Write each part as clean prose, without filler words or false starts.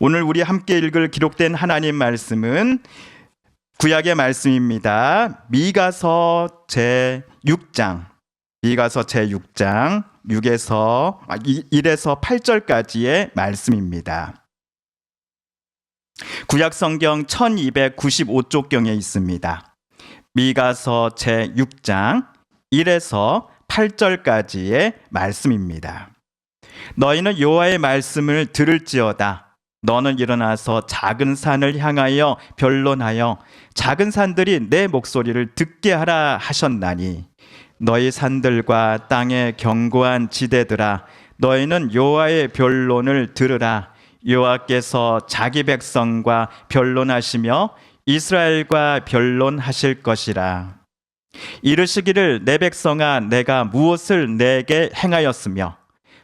오늘 우리 함께 읽을 기록된 하나님 말씀은 구약의 말씀입니다. 미가서 제6장 1에서 8절까지의 말씀입니다. 구약 성경 1295쪽경에 있습니다. 미가서 제6장 1에서 8절까지의 말씀입니다. 너희는 여호와의 말씀을 들을지어다. 너는 일어나서 작은 산을 향하여 변론하여 작은 산들이 내 목소리를 듣게 하라 하셨나니 너희 산들과 땅의 견고한 지대들아 너희는 여호와의 변론을 들으라. 여호와께서 자기 백성과 변론하시며 이스라엘과 변론하실 것이라. 이르시기를 내 백성아 내가 무엇을 내게 행하였으며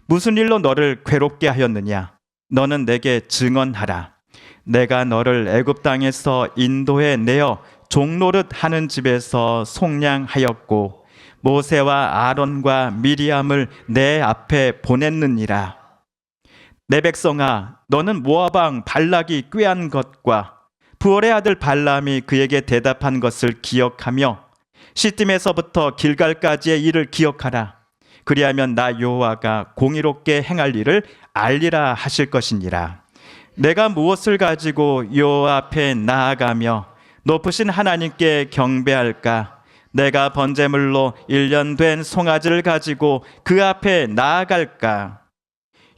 무슨 일로 너를 괴롭게 하였느냐. 너는 내게 증언하라. 내가 너를 애굽 땅에서 인도해 내어 종노릇 하는 집에서 속량하였고 모세와 아론과 미리암을 내 앞에 보냈느니라. 내 백성아 너는 모압 왕 발락이 꾀한 것과 부올의 아들 발람이 그에게 대답한 것을 기억하며 시딤에서부터 길갈까지의 일을 기억하라. 그리하면 나 여호와가 공의롭게 행할 일을 알리라 하실 것이니라. 내가 무엇을 가지고 여호와 앞에 나아가며 높으신 하나님께 경배할까? 내가 번제물로 1년 된 송아지를 가지고 그 앞에 나아갈까?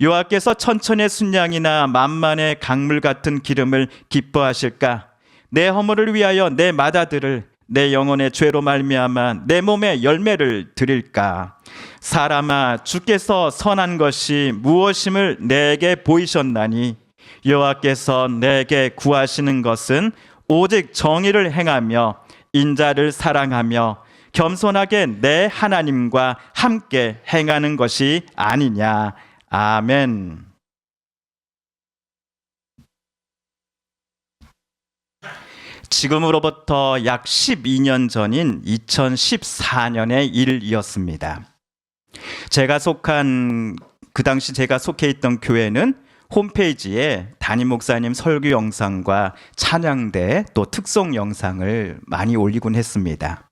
여호와께서 천천의 순양이나 만만의 강물 같은 기름을 기뻐하실까? 내 허물을 위하여 내 맏아들을 내 영혼의 죄로 말미암아 내 몸에 열매를 드릴까? 사람아 주께서 선한 것이 무엇임을 내게 보이셨나니 여호와께서 내게 구하시는 것은 오직 정의를 행하며 인자를 사랑하며 겸손하게 내 하나님과 함께 행하는 것이 아니냐. 아멘. 지금으로부터 약 12년 전인 2014년의 일이었습니다. 그 당시 제가 속해 있던 교회는 홈페이지에 담임 목사님 설교 영상과 찬양대 또 특송 영상을 많이 올리곤 했습니다.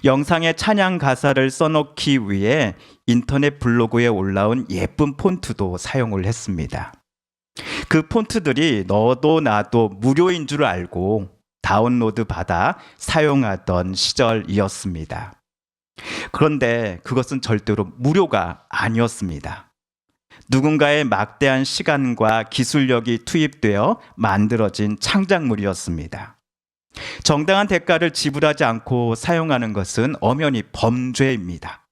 영상에 찬양 가사를 써놓기 위해 인터넷 블로그에 올라온 예쁜 폰트도 사용을 했습니다. 그 폰트들이 너도 나도 무료인 줄 알고 다운로드 받아 사용하던 시절이었습니다. 그런데 그것은 절대로 무료가 아니었습니다. 누군가의 막대한 시간과 기술력이 투입되어 만들어진 창작물이었습니다. 정당한 대가를 지불하지 않고 사용하는 것은 엄연히 범죄입니다.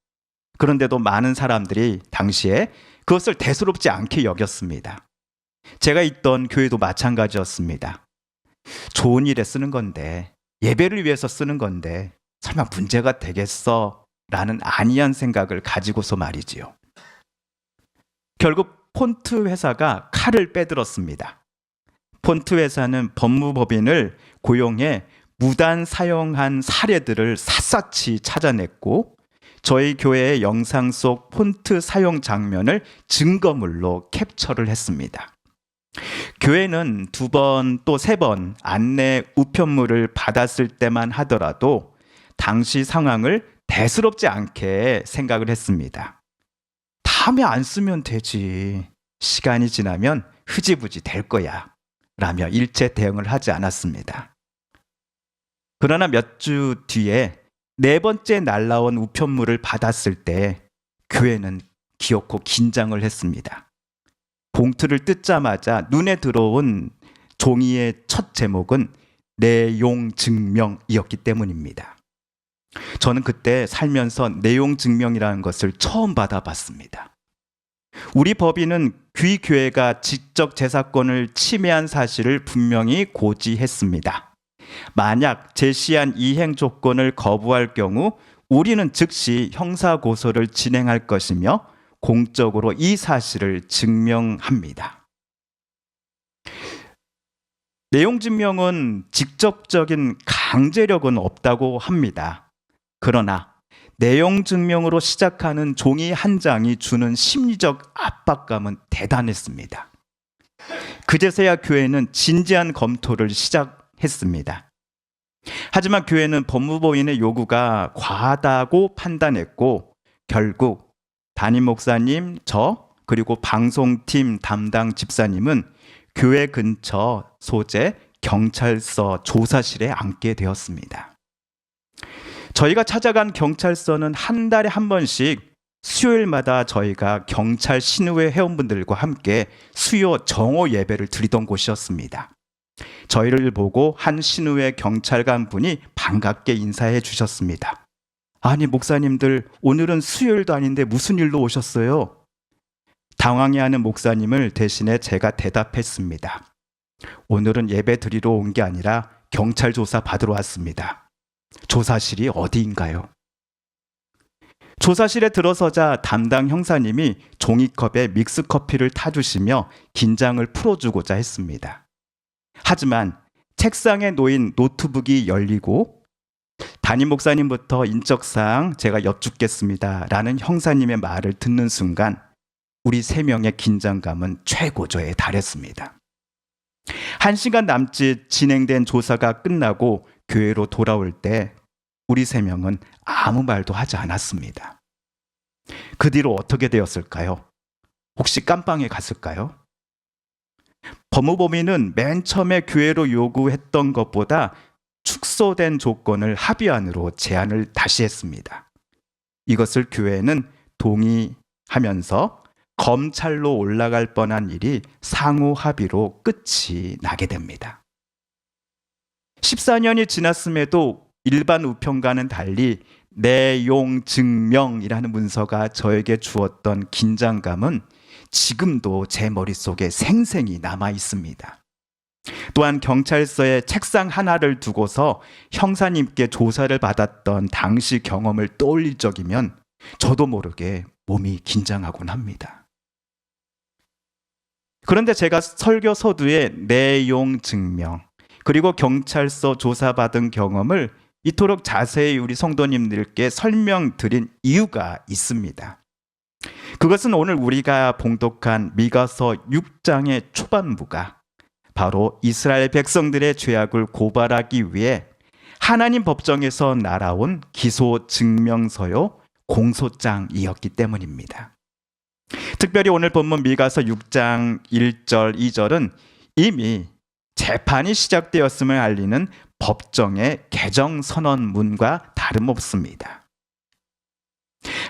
그런데도 많은 사람들이 당시에 그것을 대수롭지 않게 여겼습니다. 제가 있던 교회도 마찬가지였습니다. 좋은 일에 쓰는 건데, 예배를 위해서 쓰는 건데 설마 문제가 되겠어? 라는 안이한 생각을 가지고서 말이지요. 결국 폰트 회사가 칼을 빼들었습니다. 폰트 회사는 법무법인을 고용해 무단 사용한 사례들을 샅샅이 찾아냈고 저희 교회의 영상 속 폰트 사용 장면을 증거물로 캡처를 했습니다. 교회는 2번 또 3번 안내 우편물을 받았을 때만 하더라도 당시 상황을 대수롭지 않게 생각을 했습니다. 다음에 안 쓰면 되지. 시간이 지나면 흐지부지 될 거야. 라며 일체 대응을 하지 않았습니다. 그러나 몇 주 뒤에 4번째 날라온 우편물을 받았을 때 교회는 기어코 긴장을 했습니다. 봉투를 뜯자마자 눈에 들어온 종이의 첫 제목은 내용 증명이었기 때문입니다. 저는 그때 살면서 내용 증명이라는 것을 처음 받아봤습니다. 우리 법인은 귀 교회가 지적 재산권을 침해한 사실을 분명히 고지했습니다. 만약 제시한 이행 조건을 거부할 경우 우리는 즉시 형사고소를 진행할 것이며 공적으로 이 사실을 증명합니다. 내용 증명은 직접적인 강제력은 없다고 합니다. 그러나 내용 증명으로 시작하는 종이 한 장이 주는 심리적 압박감은 대단했습니다. 그 그제서야 교회는 진지한 검토를 시작했습니다. 하지만 교회는 법무부인의 요구가 과하다고 판단했고 결국 담임 목사님, 그리고 방송팀 담당 집사님은 교회 근처 소재 경찰서 조사실에 앉게 되었습니다. 저희가 찾아간 경찰서는 한 달에 한 번씩 수요일마다 저희가 경찰 신우회 회원분들과 함께 수요 정오 예배를 드리던 곳이었습니다. 저희를 보고 한 신우회 경찰관 분이 반갑게 인사해 주셨습니다. 아니, 목사님들 오늘은 수요일도 아닌데 무슨 일로 오셨어요? 당황해하는 목사님을 대신해 제가 대답했습니다. 오늘은 예배 드리러 온 게 아니라 경찰 조사 받으러 왔습니다. 조사실이 어디인가요? 조사실에 들어서자 담당 형사님이 종이컵에 믹스커피를 타주시며 긴장을 풀어주고자 했습니다. 하지만 책상에 놓인 노트북이 열리고 담임 목사님부터 인적사항 제가 여쭙겠습니다 라는 형사님의 말을 듣는 순간 우리 3명의 긴장감은 최고조에 달했습니다. 1시간 남짓 진행된 조사가 끝나고 교회로 돌아올 때 우리 3명은 아무 말도 하지 않았습니다. 그 뒤로 어떻게 되었을까요? 혹시 깜빵에 갔을까요? 법무법인은 맨 처음에 교회로 요구했던 것보다 축소된 조건을 합의안으로 제안을 다시 했습니다. 이것을 교회는 동의하면서 검찰로 올라갈 뻔한 일이 상호 합의로 끝이 나게 됩니다. 14년이 지났음에도 일반 우편과는 달리 내용 증명이라는 문서가 저에게 주었던 긴장감은 지금도 제 머릿속에 생생히 남아 있습니다. 또한 경찰서에 책상 하나를 두고서 형사님께 조사를 받았던 당시 경험을 떠올릴 적이면 저도 모르게 몸이 긴장하곤 합니다. 그런데 제가 설교 서두에 내용 증명, 그리고 경찰서 조사받은 경험을 이토록 자세히 우리 성도님들께 설명드린 이유가 있습니다. 그것은 오늘 우리가 봉독한 미가서 6장의 초반부가 바로 이스라엘 백성들의 죄악을 고발하기 위해 하나님 법정에서 날아온 기소 증명서요 공소장이었기 때문입니다. 특별히 오늘 본문 미가서 6장 1절 2절은 이미 재판이 시작되었음을 알리는 법정의 개정 선언문과 다름없습니다.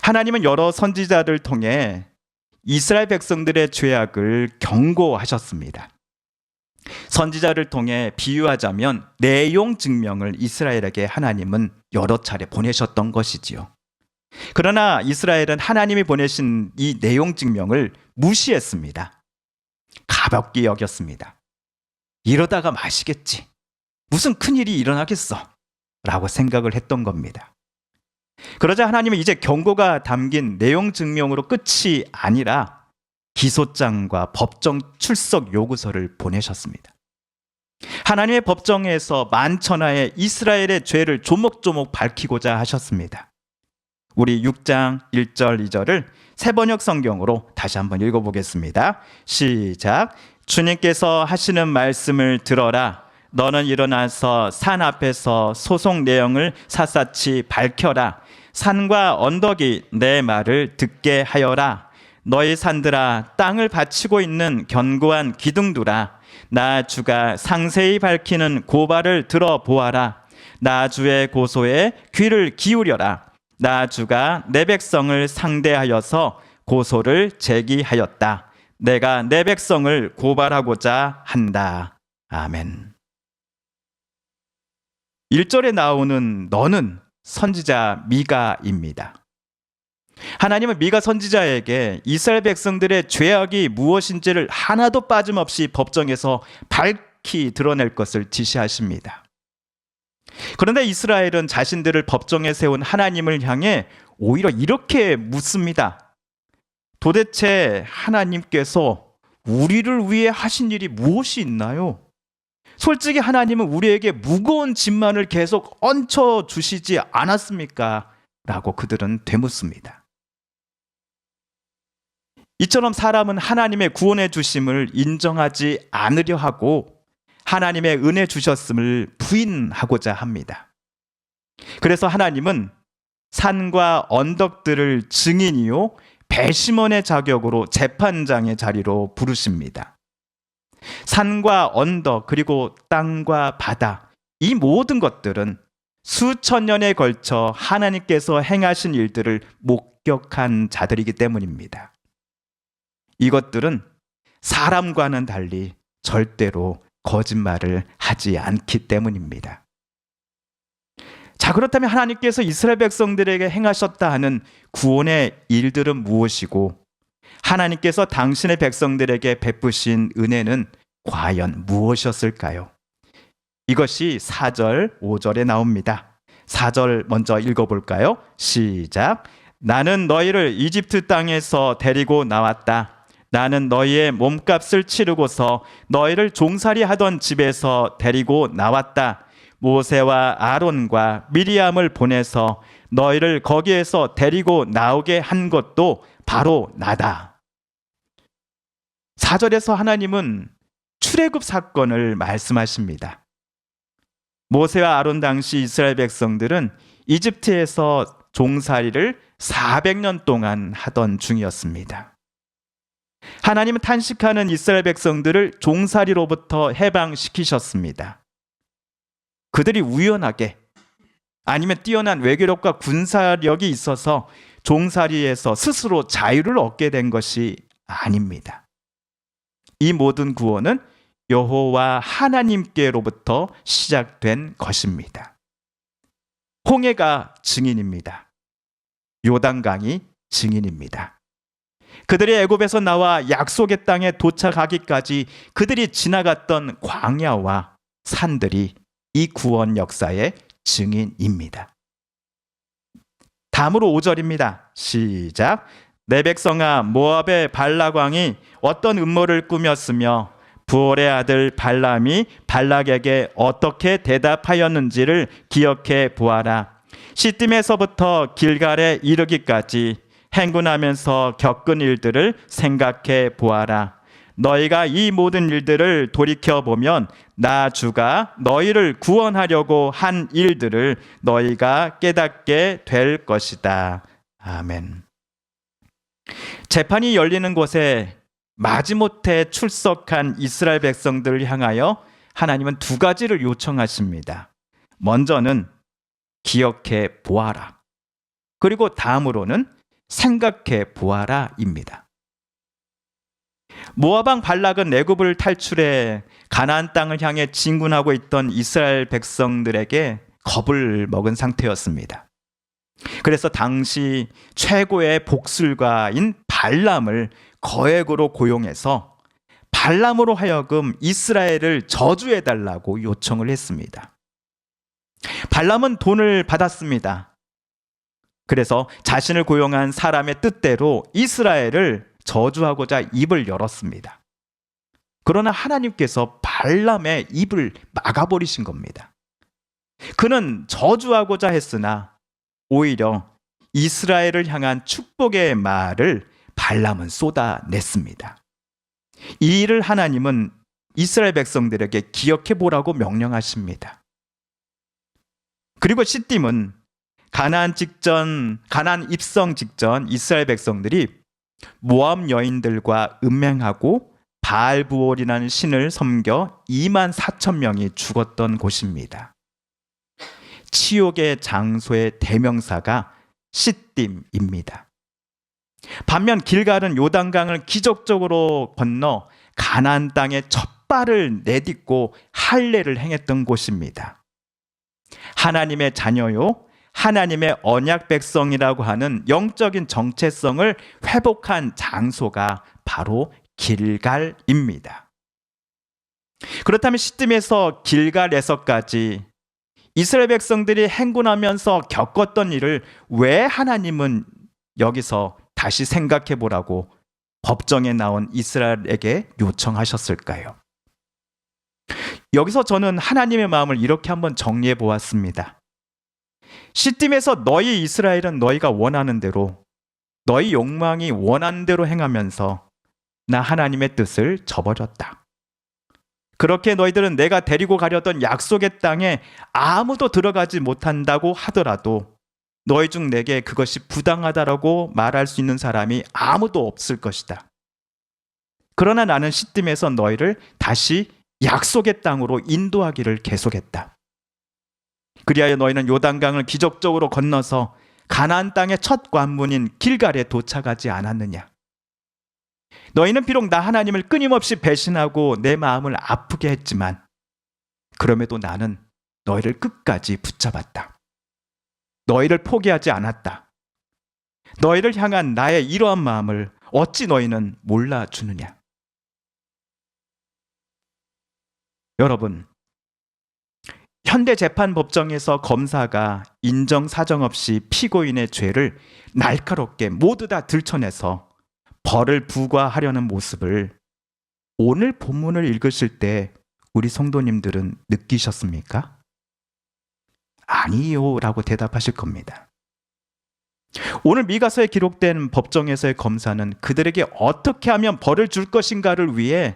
하나님은 여러 선지자를 통해 이스라엘 백성들의 죄악을 경고하셨습니다. 선지자를 통해 비유하자면 내용 증명을 이스라엘에게 하나님은 여러 차례 보내셨던 것이지요. 그러나 이스라엘은 하나님이 보내신 이 내용 증명을 무시했습니다. 가볍게 여겼습니다. 이러다가 마시겠지. 무슨 큰일이 일어나겠어. 라고 생각을 했던 겁니다. 그러자 하나님은 이제 경고가 담긴 내용 증명으로 끝이 아니라 기소장과 법정 출석 요구서를 보내셨습니다. 하나님의 법정에서 만천하에 이스라엘의 죄를 조목조목 밝히고자 하셨습니다. 우리 6장 1절 2절을 새번역 성경으로 다시 한번 읽어보겠습니다. 시작. 주님께서 하시는 말씀을 들어라. 너는 일어나서 산 앞에서 소송 내용을 샅샅이 밝혀라. 산과 언덕이 내 말을 듣게 하여라. 너희 산들아, 땅을 받치고 있는 견고한 기둥들아, 나 주가 상세히 밝히는 고발을 들어보아라. 나 주의 고소에 귀를 기울여라. 나 주가 내 백성을 상대하여서 고소를 제기하였다. 내가 내 백성을 고발하고자 한다. 아멘. 1절에 나오는 너는 선지자 미가입니다. 하나님은 미가 선지자에게 이스라엘 백성들의 죄악이 무엇인지를 하나도 빠짐없이 법정에서 밝히 드러낼 것을 지시하십니다. 그런데 이스라엘은 자신들을 법정에 세운 하나님을 향해 오히려 이렇게 묻습니다. 도대체 하나님께서 우리를 위해 하신 일이 무엇이 있나요? 솔직히 하나님은 우리에게 무거운 짐만을 계속 얹혀 주시지 않았습니까? 라고 그들은 되묻습니다. 이처럼 사람은 하나님의 구원해 주심을 인정하지 않으려 하고 하나님의 은혜 주셨음을 부인하고자 합니다. 그래서 하나님은 산과 언덕들을 증인이요 배심원의 자격으로 재판장의 자리로 부르십니다. 산과 언덕 그리고 땅과 바다, 이 모든 것들은 수천 년에 걸쳐 하나님께서 행하신 일들을 목격한 자들이기 때문입니다. 이것들은 사람과는 달리 절대로 거짓말을 하지 않기 때문입니다. 자, 그렇다면 하나님께서 이스라엘 백성들에게 행하셨다 하는 구원의 일들은 무엇이고 하나님께서 당신의 백성들에게 베푸신 은혜는 과연 무엇이었을까요? 이것이 4절, 5절에 나옵니다. 4절 먼저 읽어볼까요? 시작. 나는 너희를 이집트 땅에서 데리고 나왔다. 나는 너희의 몸값을 치르고서 너희를 종살이 하던 집에서 데리고 나왔다. 모세와 아론과 미리암을 보내서 너희를 거기에서 데리고 나오게 한 것도 바로 나다. 4절에서 하나님은 출애굽 사건을 말씀하십니다. 모세와 아론 당시 이스라엘 백성들은 이집트에서 종살이를 400년 동안 하던 중이었습니다. 하나님은 탄식하는 이스라엘 백성들을 종살이로부터 해방시키셨습니다. 그들이 우연하게 아니면 뛰어난 외교력과 군사력이 있어서 종살이에서 스스로 자유를 얻게 된 것이 아닙니다. 이 모든 구원은 여호와 하나님께로부터 시작된 것입니다. 홍해가 증인입니다. 요단강이 증인입니다. 그들이 애굽에서 나와 약속의 땅에 도착하기까지 그들이 지나갔던 광야와 산들이 이 구원 역사의 증인입니다. 다음으로 5절입니다. 시작. 내 백성아, 모압의 발락 왕이 어떤 음모를 꾸몄으며 부올의 아들 발람이 발락에게 어떻게 대답하였는지를 기억해 보아라. 시딤에서부터 길갈에 이르기까지 행군하면서 겪은 일들을 생각해 보아라. 너희가 이 모든 일들을 돌이켜보면 나 주가 너희를 구원하려고 한 일들을 너희가 깨닫게 될 것이다. 아멘. 재판이 열리는 곳에 마지못해 출석한 이스라엘 백성들을 향하여 하나님은 두 가지를 요청하십니다. 먼저는 기억해 보아라. 그리고 다음으로는 생각해 보아라입니다. 모압 왕 발락은 애굽을 탈출해 가나안 땅을 향해 진군하고 있던 이스라엘 백성들에게 겁을 먹은 상태였습니다. 그래서 당시 최고의 복술가인 발람을 거액으로 고용해서 발람으로 하여금 이스라엘을 저주해달라고 요청을 했습니다. 발람은 돈을 받았습니다. 그래서 자신을 고용한 사람의 뜻대로 이스라엘을 저주하고자 입을 열었습니다. 그러나 하나님께서 발람의 입을 막아버리신 겁니다. 그는 저주하고자 했으나 오히려 이스라엘을 향한 축복의 말을 발람은 쏟아냈습니다. 이 일을 하나님은 이스라엘 백성들에게 기억해 보라고 명령하십니다. 그리고 시딤은 가나안 입성 직전 이스라엘 백성들이 모압 여인들과 음행하고 바알부올이라는 신을 섬겨 2만 4천 명이 죽었던 곳입니다. 치욕의 장소의 대명사가 시딤입니다. 반면 길갈은 요단강을 기적적으로 건너 가나안 땅에 첫 발을 내딛고 할례를 행했던 곳입니다. 하나님의 자녀요, 하나님의 언약 백성이라고 하는 영적인 정체성을 회복한 장소가 바로 길갈입니다. 그렇다면 시딤에서 길갈에서까지 이스라엘 백성들이 행군하면서 겪었던 일을 왜 하나님은 여기서 다시 생각해 보라고 법정에 나온 이스라엘에게 요청하셨을까요? 여기서 저는 하나님의 마음을 이렇게 한번 정리해 보았습니다. 시딤에서 너희 이스라엘은 너희가 원하는 대로 너희 욕망이 원하는 대로 행하면서 나 하나님의 뜻을 저버렸다. 그렇게 너희들은 내가 데리고 가려던 약속의 땅에 아무도 들어가지 못한다고 하더라도 너희 중 내게 그것이 부당하다라고 말할 수 있는 사람이 아무도 없을 것이다. 그러나 나는 시딤에서 너희를 다시 약속의 땅으로 인도하기를 계속했다. 그리하여 너희는 요단강을 기적적으로 건너서 가나안 땅의 첫 관문인 길갈에 도착하지 않았느냐. 너희는 비록 나 하나님을 끊임없이 배신하고 내 마음을 아프게 했지만 그럼에도 나는 너희를 끝까지 붙잡았다. 너희를 포기하지 않았다. 너희를 향한 나의 이러한 마음을 어찌 너희는 몰라주느냐. 여러분, 현대재판법정에서 검사가 인정사정 없이 피고인의 죄를 날카롭게 모두 다 들춰내서 벌을 부과하려는 모습을 오늘 본문을 읽으실 때 우리 성도님들은 느끼셨습니까? 아니요 라고 대답하실 겁니다. 오늘 미가서에 기록된 법정에서의 검사는 그들에게 어떻게 하면 벌을 줄 것인가를 위해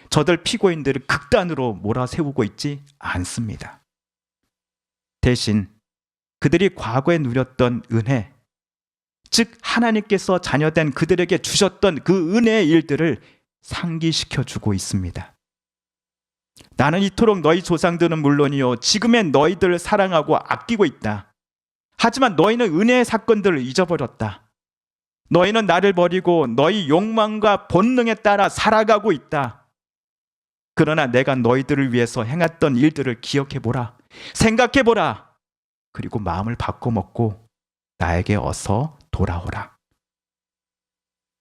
저들 피고인들을 극단으로 몰아세우고 있지 않습니다. 대신 그들이 과거에 누렸던 은혜, 즉 하나님께서 자녀된 그들에게 주셨던 그 은혜의 일들을 상기시켜주고 있습니다. 나는 이토록 너희 조상들은 물론이요 지금의 너희들을 사랑하고 아끼고 있다. 하지만 너희는 은혜의 사건들을 잊어버렸다. 너희는 나를 버리고 너희 욕망과 본능에 따라 살아가고 있다. 그러나 내가 너희들을 위해서 행했던 일들을 기억해보라. 생각해보라. 그리고 마음을 바꿔먹고 나에게 어서 돌아오라.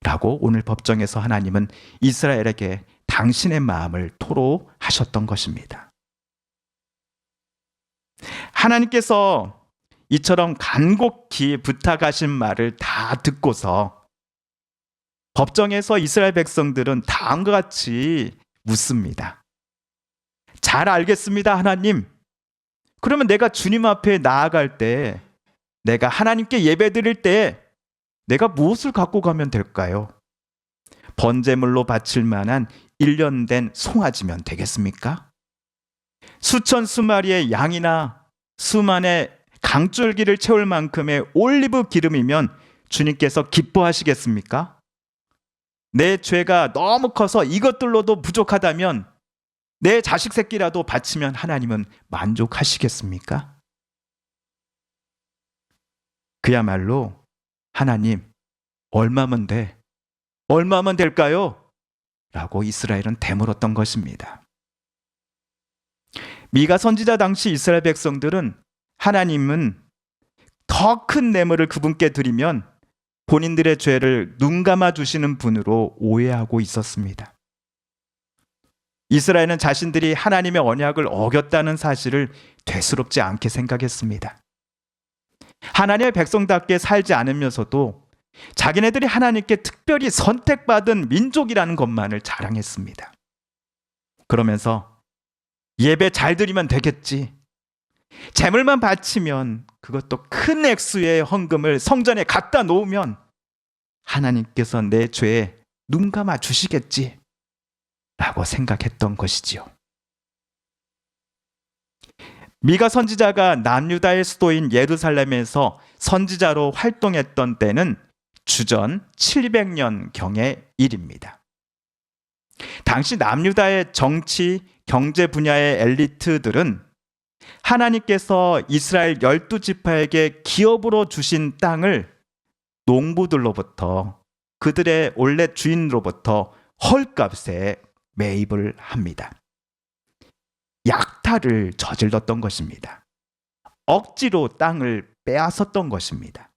라고 오늘 법정에서 하나님은 이스라엘에게 당신의 마음을 토로하셨던 것입니다. 하나님께서 이처럼 간곡히 부탁하신 말을 다 듣고서 법정에서 이스라엘 백성들은 다음과 같이 묻습니다. 잘 알겠습니다, 하나님. 그러면 내가 주님 앞에 나아갈 때, 내가 하나님께 예배드릴 때 내가 무엇을 갖고 가면 될까요? 번제물로 바칠 만한 1년 된 송아지면 되겠습니까? 수천 수마리의 양이나 수만의 강줄기를 채울 만큼의 올리브 기름이면 주님께서 기뻐하시겠습니까? 내 죄가 너무 커서 이것들로도 부족하다면 내 자식 새끼라도 바치면 하나님은 만족하시겠습니까? 그야말로 하나님, 얼마면 돼? 얼마면 될까요? 라고 이스라엘은 되물었던 것입니다. 미가 선지자 당시 이스라엘 백성들은 하나님은 더 큰 뇌물을 그분께 드리면 본인들의 죄를 눈감아 주시는 분으로 오해하고 있었습니다. 이스라엘은 자신들이 하나님의 언약을 어겼다는 사실을 되스럽지 않게 생각했습니다. 하나님의 백성답게 살지 않으면서도 자기네들이 하나님께 특별히 선택받은 민족이라는 것만을 자랑했습니다. 그러면서 예배 잘 드리면 되겠지. 재물만 바치면 그것도 큰 액수의 헌금을 성전에 갖다 놓으면 하나님께서 내 죄에 눈 감아 주시겠지 라고 생각했던 것이지요. 미가 선지자가 남유다의 수도인 예루살렘에서 선지자로 활동했던 때는 주전 700년경의 일입니다. 당시 남유다의 정치, 경제 분야의 엘리트들은 하나님께서 이스라엘 12지파에게 기업으로 주신 땅을 농부들로부터 그들의 원래 주인으로부터 헐값에 매입을 합니다. 약탈을 저질렀던 것입니다. 억지로 땅을 빼앗았던 것입니다.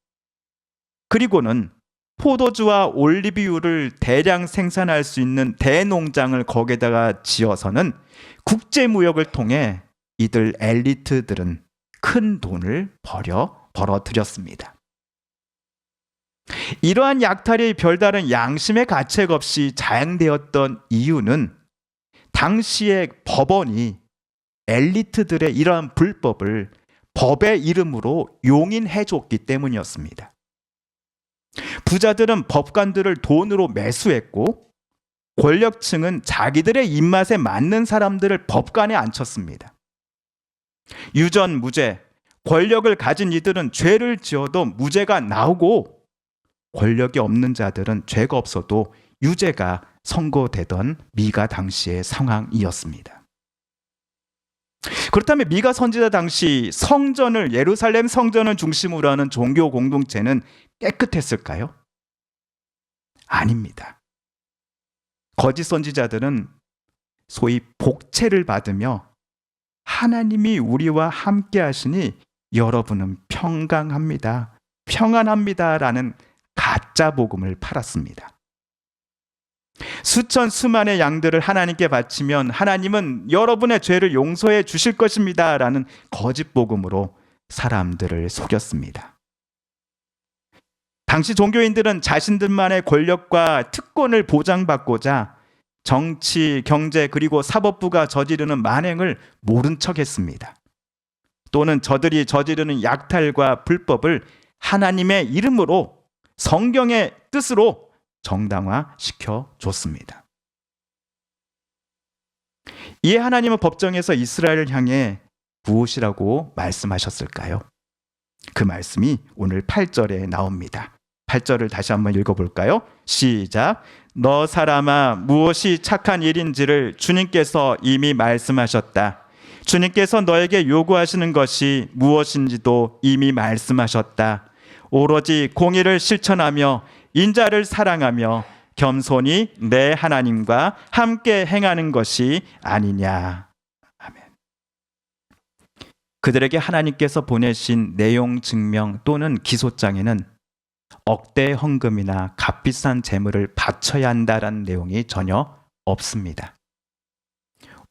그리고는 포도주와 올리브유를 대량 생산할 수 있는 대농장을 거기다가 지어서는 국제무역을 통해 이들 엘리트들은 큰 돈을 벌어들였습니다. 이러한 약탈이 별다른 양심의 가책 없이 자행되었던 이유는 당시의 법원이 엘리트들의 이러한 불법을 법의 이름으로 용인해 줬기 때문이었습니다. 부자들은 법관들을 돈으로 매수했고 권력층은 자기들의 입맛에 맞는 사람들을 법관에 앉혔습니다. 유전, 무죄, 권력을 가진 이들은 죄를 지어도 무죄가 나오고 권력이 없는 자들은 죄가 없어도 유죄가 선고되던 미가 당시의 상황이었습니다. 그렇다면 미가 선지자 당시 성전을, 예루살렘 성전을 중심으로 하는 종교 공동체는 깨끗했을까요? 아닙니다. 거짓 선지자들은 소위 복채를 받으며 하나님이 우리와 함께 하시니 여러분은 평강합니다, 평안합니다라는 가짜 복음을 팔았습니다. 수천 수만의 양들을 하나님께 바치면 하나님은 여러분의 죄를 용서해 주실 것입니다라는 거짓 복음으로 사람들을 속였습니다. 당시 종교인들은 자신들만의 권력과 특권을 보장받고자 정치, 경제 그리고 사법부가 저지르는 만행을 모른 척했습니다. 또는 저들이 저지르는 약탈과 불법을 하나님의 이름으로, 성경의 뜻으로 정당화시켜 줬습니다. 이에 하나님은 법정에서 이스라엘을 향해 무엇이라고 말씀하셨을까요? 그 말씀이 오늘 8절에 나옵니다. 8절을 다시 한번 읽어볼까요? 시작. 너 사람아, 무엇이 착한 일인지를 주님께서 이미 말씀하셨다. 주님께서 너에게 요구하시는 것이 무엇인지도 이미 말씀하셨다. 오로지 공의를 실천하며 인자를 사랑하며 겸손히 내 하나님과 함께 행하는 것이 아니냐. 아멘. 그들에게 하나님께서 보내신 내용 증명 또는 기소장에는 억대 헌금이나 값비싼 재물을 바쳐야 한다라는 내용이 전혀 없습니다.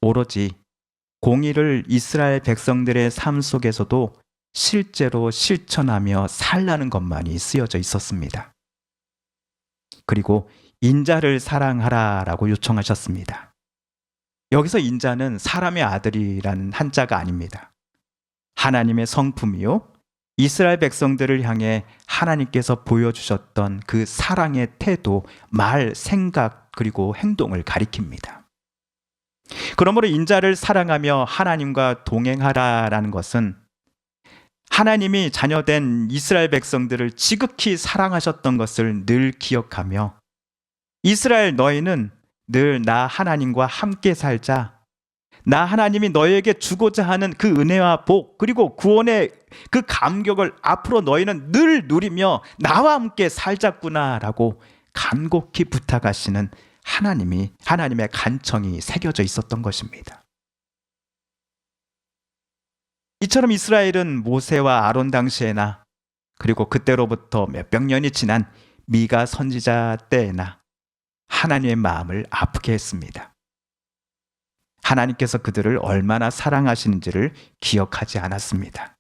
오로지 공의를 이스라엘 백성들의 삶 속에서도 실제로 실천하며 살라는 것만이 쓰여져 있었습니다. 그리고 인자를 사랑하라라고 요청하셨습니다. 여기서 인자는 사람의 아들이라는 한자가 아닙니다. 하나님의 성품이요, 이스라엘 백성들을 향해 하나님께서 보여주셨던 그 사랑의 태도, 말, 생각 그리고 행동을 가리킵니다. 그러므로 인자를 사랑하며 하나님과 동행하라라는 것은 하나님이 자녀된 이스라엘 백성들을 지극히 사랑하셨던 것을 늘 기억하며 이스라엘 너희는 늘 나 하나님과 함께 살자, 나 하나님이 너희에게 주고자 하는 그 은혜와 복 그리고 구원의 그 감격을 앞으로 너희는 늘 누리며 나와 함께 살자꾸나라고 간곡히 부탁하시는 하나님의 간청이 새겨져 있었던 것입니다. 이처럼 이스라엘은 모세와 아론 당시에나 그리고 그때로부터 몇백 년이 지난 미가 선지자 때에나 하나님의 마음을 아프게 했습니다. 하나님께서 그들을 얼마나 사랑하시는지를 기억하지 않았습니다.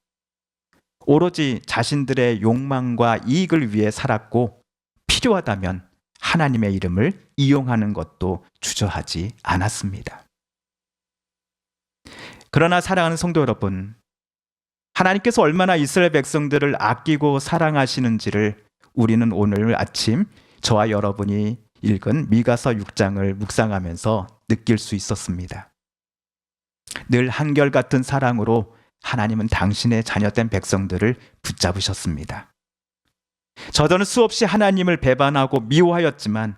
오로지 자신들의 욕망과 이익을 위해 살았고 필요하다면 하나님의 이름을 이용하는 것도 주저하지 않았습니다. 그러나 사랑하는 성도 여러분, 하나님께서 얼마나 이스라엘 백성들을 아끼고 사랑하시는지를 우리는 오늘 아침 저와 여러분이 읽은 미가서 6장을 묵상하면서 느낄 수 있었습니다. 늘 한결같은 사랑으로 하나님은 당신의 자녀된 백성들을 붙잡으셨습니다. 저들은 수없이 하나님을 배반하고 미워하였지만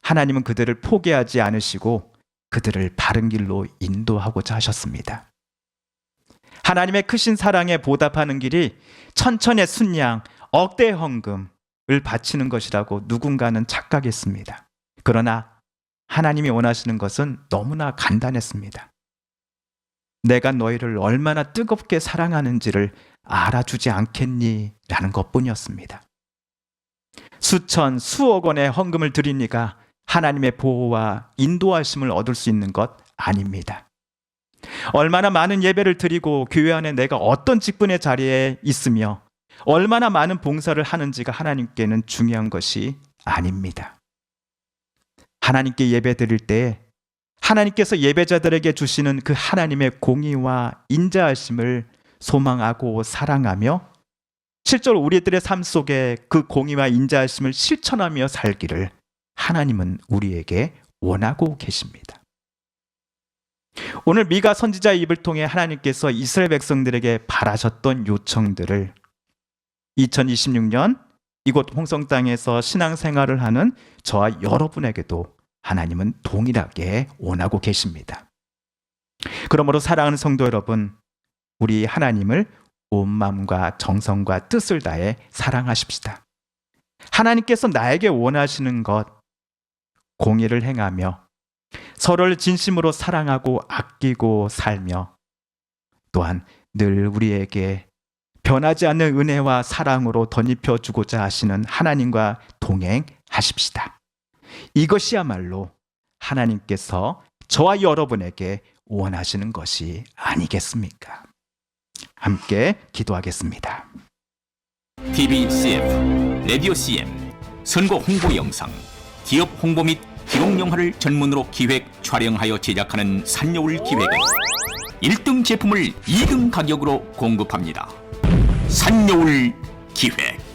하나님은 그들을 포기하지 않으시고 그들을 바른 길로 인도하고자 하셨습니다. 하나님의 크신 사랑에 보답하는 길이 천천의 순양, 억대 헌금을 바치는 것이라고 누군가는 착각했습니다. 그러나 하나님이 원하시는 것은 너무나 간단했습니다. 내가 너희를 얼마나 뜨겁게 사랑하는지를 알아주지 않겠니? 라는 것뿐이었습니다. 수천, 수억 원의 헌금을 드리니까 하나님의 보호와 인도하심을 얻을 수 있는 것 아닙니다. 얼마나 많은 예배를 드리고 교회 안에 내가 어떤 직분의 자리에 있으며 얼마나 많은 봉사를 하는지가 하나님께는 중요한 것이 아닙니다. 하나님께 예배 드릴 때 하나님께서 예배자들에게 주시는 그 하나님의 공의와 인자하심을 소망하고 사랑하며 실제로 우리들의 삶 속에 그 공의와 인자하심을 실천하며 살기를 하나님은 우리에게 원하고 계십니다. 오늘 미가 선지자의 입을 통해 하나님께서 이스라엘 백성들에게 바라셨던 요청들을 2026년 이곳 홍성 땅에서 신앙생활을 하는 저와 여러분에게도 하나님은 동일하게 원하고 계십니다. 그러므로 사랑하는 성도 여러분, 우리 하나님을 온 마음과 정성과 뜻을 다해 사랑하십시다. 하나님께서 나에게 원하시는 것, 공의를 행하며 서로를 진심으로 사랑하고 아끼고 살며 또한 늘 우리에게 변하지 않는 은혜와 사랑으로 덧입혀 주고자 하시는 하나님과 동행하십시다. 이것이야말로 하나님께서 저와 여러분에게 원하시는 것이 아니겠습니까? 함께 기도하겠습니다. TV CF, 라디오 CM, 선거 홍보 영상, 기업 홍보 및 기록 영화를 전문으로 기획, 촬영하여 제작하는 산여울 기획은 1등 제품을 2등 가격으로 공급합니다. 산여울 기획.